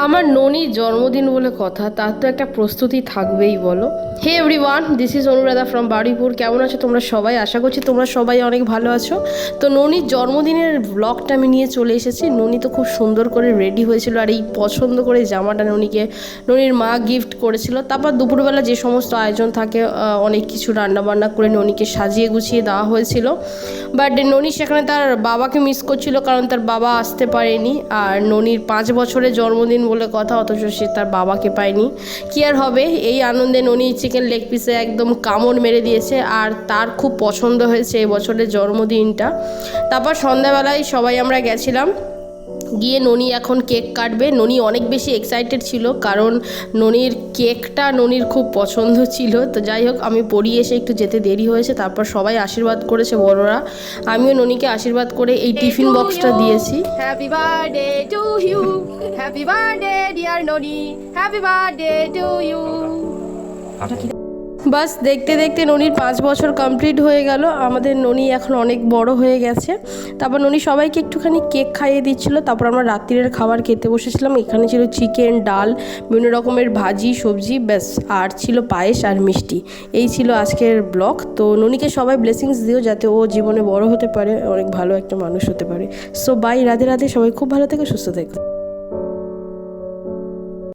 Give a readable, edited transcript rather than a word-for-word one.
আমার ননির জন্মদিন বলে কথা, তার তো একটা প্রস্তুতি থাকবেই বলো। Hey everyone, this is Anuradha from Baruipur. কেমন আছো তোমরা সবাই? আশা করছি তোমরা সবাই অনেক ভালো আছো। তো ননির জন্মদিনের ব্লগটা আমি নিয়ে চলে এসেছি। ননি তো খুব সুন্দর করে রেডি হয়েছিল, আর এই পছন্দ করে জামাটা ননির মা গিফট করেছিল। তারপর দুপুরবেলা যে সমস্ত আয়োজন থাকে, অনেক কিছু রান্নাবান্না করে ননিকে সাজিয়ে গুছিয়ে দেওয়া হয়েছিল। বাট ননি সেখানে তার বাবাকে মিস করছিল, কারণ তার বাবা আসতে পারেনি। আর ননির 5 বছরের জন্মদিন বলে কথা, অথচ সে তার বাবাকে পায়নি। কি আর হবে, এই আনন্দে ননি চিকেন লেগ পিসে একদম কামড় মেরে দিয়েছে, আর তার খুব পছন্দ হয়েছে এই বছরের জন্মদিনটা। তারপর সন্ধ্যাবেলায় সবাই আমরা গেছিলাম, গিয়ে ননি এখন কেক কাটবে। ননি অনেক বেশি এক্সাইটেড ছিল, কারণ ননির খুব পছন্দ ছিল। তো যাই হোক, আমি পড়িয়ে এসে একটু যেতে দেরি হয়েছে। তারপর সবাই আশীর্বাদ করেছে বড়রা, আমিও ননিকে আশীর্বাদ করে এই টিফিন বক্সটা দিয়েছি। Happy birthday to you, happy birthday dear Noni, happy birthday to you. বাস দেখতে দেখতে ননির 5 বছর কমপ্লিট হয়ে গেল। আমাদের ননি এখন অনেক বড় হয়ে গেছে। তারপর ননি সবাইকে একটুখানি কেক খাইয়ে দিচ্ছিল। তারপর আমরা রাত্রিরের খাবার খেতে বসেছিলাম। এখানে ছিল চিকেন, ডাল, বিভিন্ন রকমের ভাজি সবজি, ব্যাস, আর ছিল পায়েস আর মিষ্টি। এই ছিল আজকের ব্লগ। তো ননিকে সবাই ব্লেসিংস দিও, যাতে ও জীবনে বড় হতে পারে, অনেক ভালো একটা মানুষ হতে পারে। সো বাই, রাধে রাধে, সবাই খুব ভালো থেকো, সুস্থ থেকো।